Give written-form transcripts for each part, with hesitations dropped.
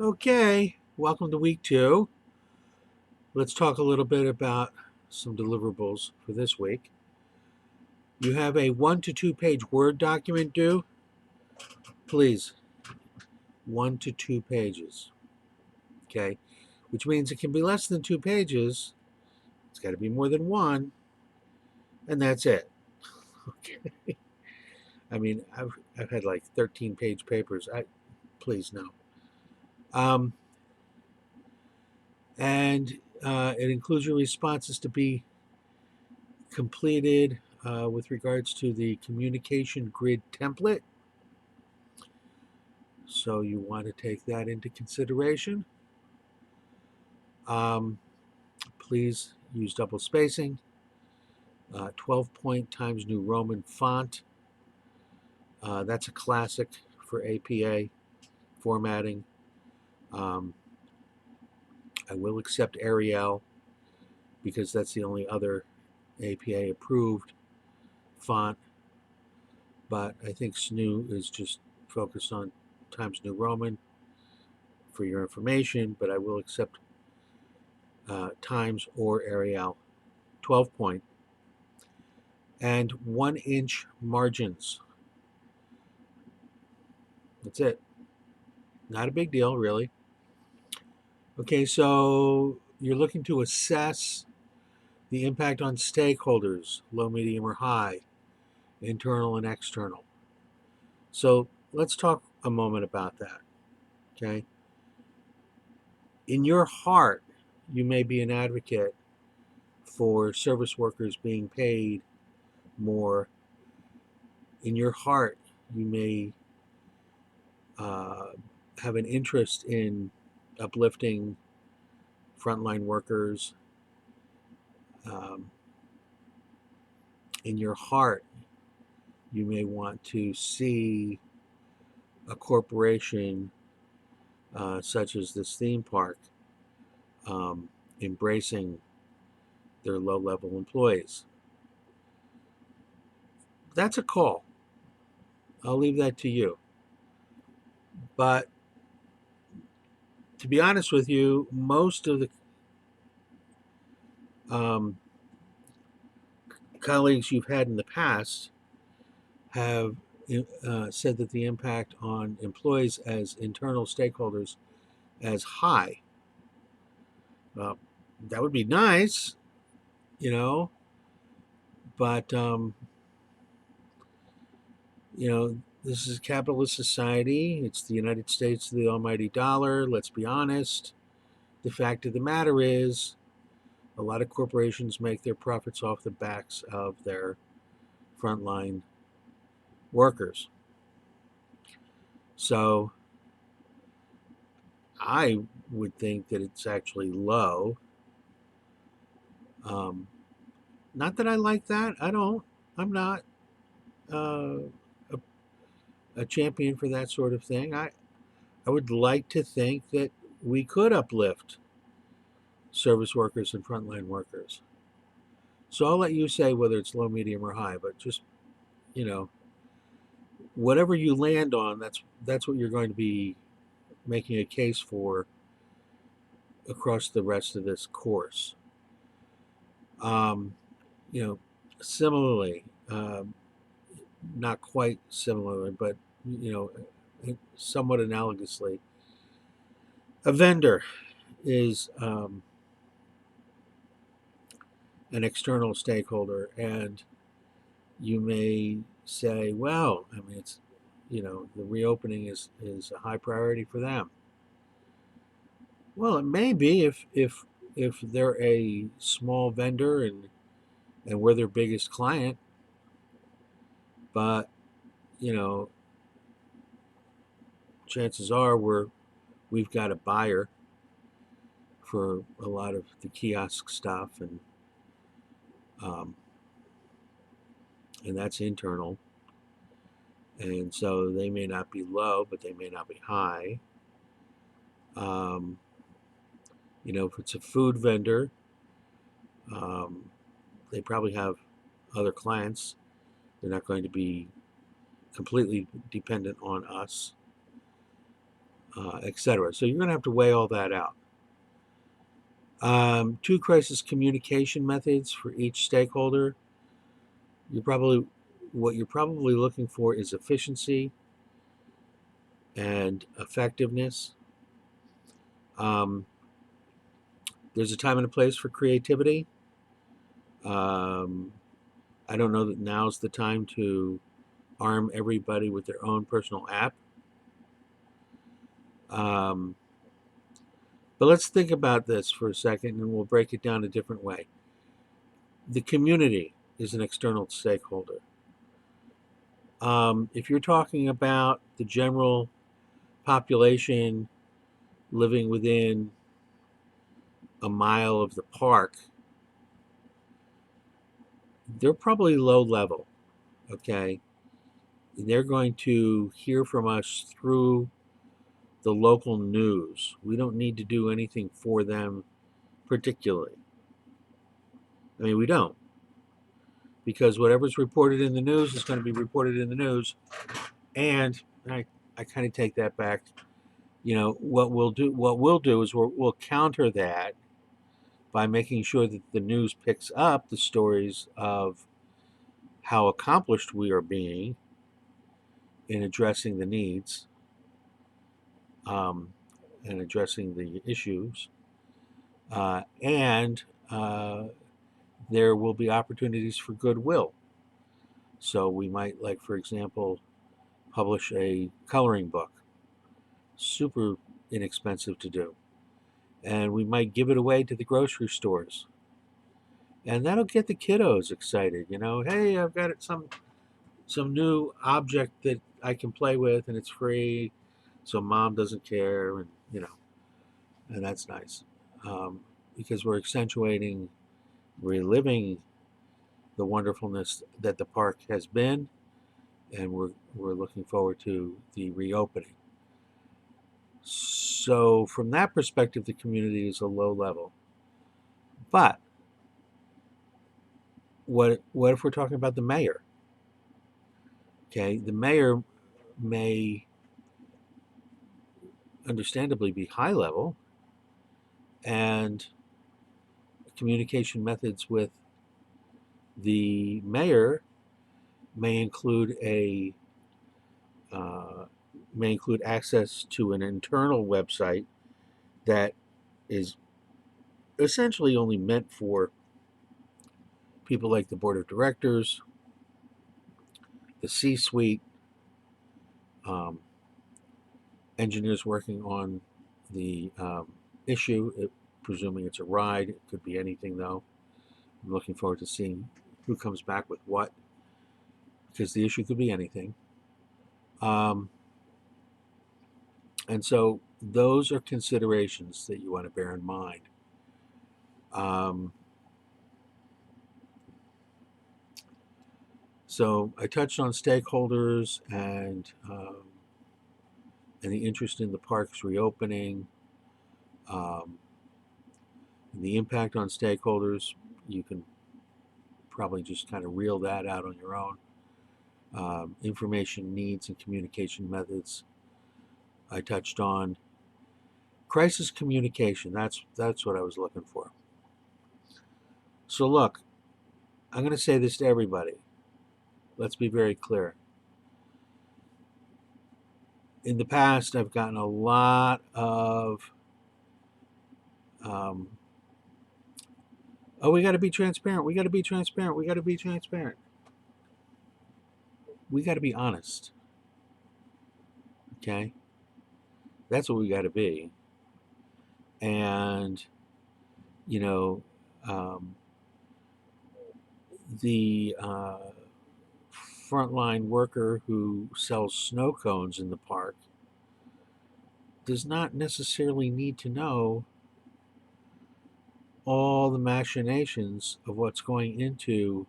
Okay, welcome to week 2. Let's talk a little bit about some deliverables for this week. You have a 1 to 2 page Word document due. Please, 1 to 2 pages. Okay, which means it can be less than 2 pages. It's got to be more than one, and that's it. Okay. I mean, I've had like 13-page papers. Please no. Um, and it includes your responses to be completed with regards to the communication grid template. So you want to take that into consideration. Um, please use double spacing, 12 point Times New Roman font. That's a classic for APA formatting. Um, I will accept Arial because that's the only other APA approved font, but I think SNU is just focused on Times New Roman for your information, but I will accept Times or Arial 12 point and 1 inch margins. That's it. Not a big deal, really. Okay, so you're looking to assess the impact on stakeholders, low, medium, or high, internal and external. So let's talk a moment about that. Okay. In your heart, you may be an advocate for service workers being paid more. In your heart, you may uh, have an interest in uplifting frontline workers. Um, in your heart, you may want to see a corporation such as this theme park um, embracing their low level employees. That's a call. I'll leave that to you. But to be honest with you, most of the um, colleagues you've had in the past have said that the impact on employees as internal stakeholders as high. Uh, that would be nice, you know, but this is a capitalist society. It's the United States of the almighty dollar. Let's be honest. The fact of the matter is, a lot of corporations make their profits off the backs of their frontline workers. So I would think that it's actually low. Um, Not that I like that. I don't. I'm not uh, a, a champion for that sort of thing. I would like to think that we could uplift service workers and frontline workers. So I'll let you say whether it's low, medium, or high, but just you know, whatever you land on, that's what you're going to be making a case for across the rest of this course. Um, you know, similarly, not quite similarly, but you somewhat analogously, a vendor is an external stakeholder, and you may say, well, I mean, it's the reopening is a high priority for them. Well, it may be if they're a small vendor and we're their biggest client, but you know, chances are we've got a buyer for a lot of the kiosk stuff, um, and that's internal. And so they may not be low, but they may not be high. Um, if it's a food vendor, um, they probably have other clients. They're not going to be completely dependent on us. etc. So you're going to have to weigh all that out. Two crisis communication methods for each stakeholder. What you're probably looking for is efficiency and effectiveness. Um, there's a time and a place for creativity. Um, I don't know that now's the time to arm everybody with their own personal app. Um, but let's think about this for a second and we'll break it down a different way. The community is an external stakeholder. If you're talking about the general population living within a mile of the park, they're probably low level, okay? They're going to hear from us through the local news. We don't need to do anything for them particularly. I mean, we don't, because whatever's reported in the news is going to be reported in the news. And I kind of take that back. You know, what we'll do is we'll counter that by making sure that the news picks up the stories of how accomplished we are being in addressing the needs, um, and addressing the issues. And there will be opportunities for goodwill. So we might, like, for example, publish a coloring book, super inexpensive to do. And we might give it away to the grocery stores. And that'll get the kiddos excited, you know. Hey, I've got some new object that I can play with and it's free, so mom doesn't care, and and that's nice. Because we're accentuating, reliving the wonderfulness that the park has been, and we're looking forward to the reopening. So from that perspective, the community is a low level. But what if we're talking about the mayor? Okay, the mayor may understandably be high level, and communication methods with the mayor may include a uh, may include access to an internal website that is essentially only meant for people like the board of directors, the C-suite, um, engineers working on the issue. Presuming it's a ride, it could be anything though. I'm looking forward to seeing who comes back with what, because the issue could be anything. Um, and so those are considerations that you want to bear in mind. Um, so I touched on stakeholders and the interest in the park's reopening, um, and the impact on stakeholders. You can probably just kind of reel that out on your own. Information needs and communication methods I touched on. Crisis communication, that's what I was looking for. So look, I'm going to say this to everybody. Let's be very clear. In the past, I've gotten a lot of, um, oh, we got to be transparent. We got to be transparent. We got to be transparent. We got to be honest. Okay? That's what we got to be. And, you know, um, the frontline worker who sells snow cones in the park does not necessarily need to know all the machinations of what's going into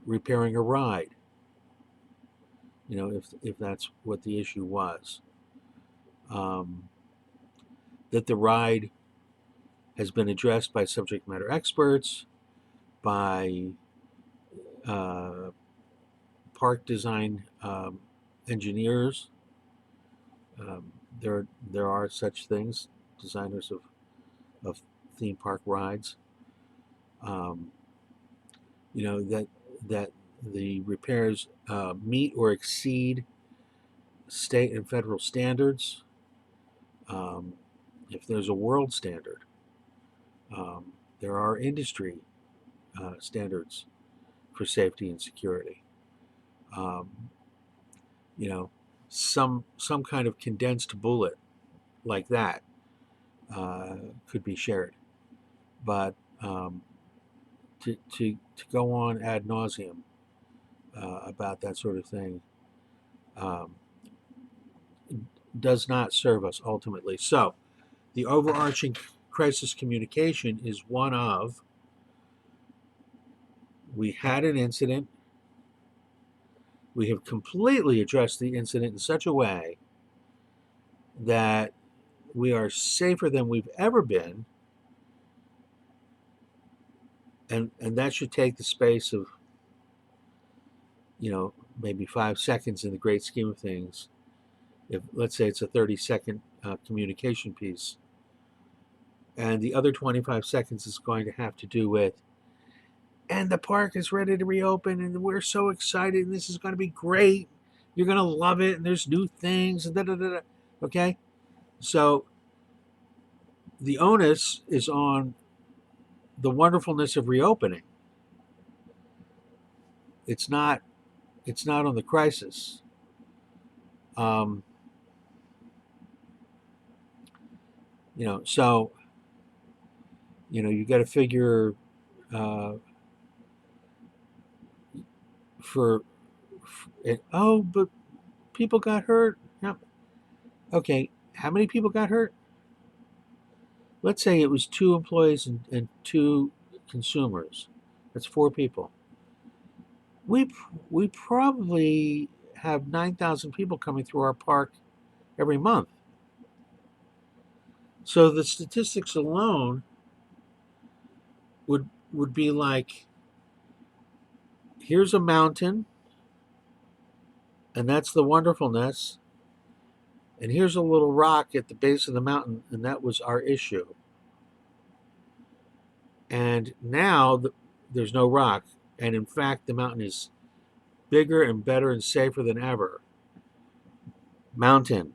repairing a ride. You know, if that's what the issue was, um, that the ride has been addressed by subject matter experts, by uh, park design engineers, there are such things, designers of theme park rides. Um, that the repairs meet or exceed state and federal standards. Um, if there's a world standard, there are industry standards for safety and security. Um, you know, some kind of condensed bullet like that could be shared, but to go on ad nauseum about that sort of thing um, does not serve us ultimately. So, the overarching crisis communication is one of: we had an incident, we have completely addressed the incident in such a way that we are safer than we've ever been, and that should take the space of, maybe 5 seconds in the great scheme of things. If, let's say, it's a 30-second communication piece, and the other 25 seconds is going to have to do with, and the park is ready to reopen, and we're so excited, and this is going to be great. You're going to love it, and there's new things, and da da da da. Okay? So the onus is on the wonderfulness of reopening. It's not. It's not on the crisis. Um, so you got to figure uh, for, oh, but people got hurt. Yeah. Okay, how many people got hurt? Let's say it was 2 employees and 2 consumers. That's 4 people. We probably have 9,000 people coming through our park every month. So the statistics alone would be like, here's a mountain, and that's the wonderfulness, and here's a little rock at the base of the mountain, and that was our issue. And now there's no rock, and in fact the mountain is bigger and better and safer than ever. Mountain,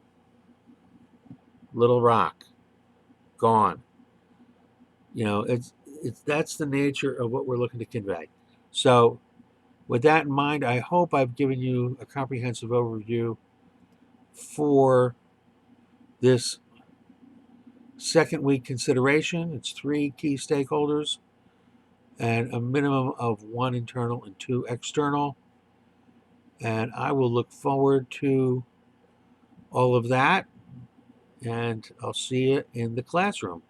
little rock, gone. It's that's the nature of what we're looking to convey. So, with that in mind, I hope I've given you a comprehensive overview for this second week consideration. It's 3 key stakeholders and a minimum of 1 internal and 2 external. And I will look forward to all of that, and I'll see you in the classroom.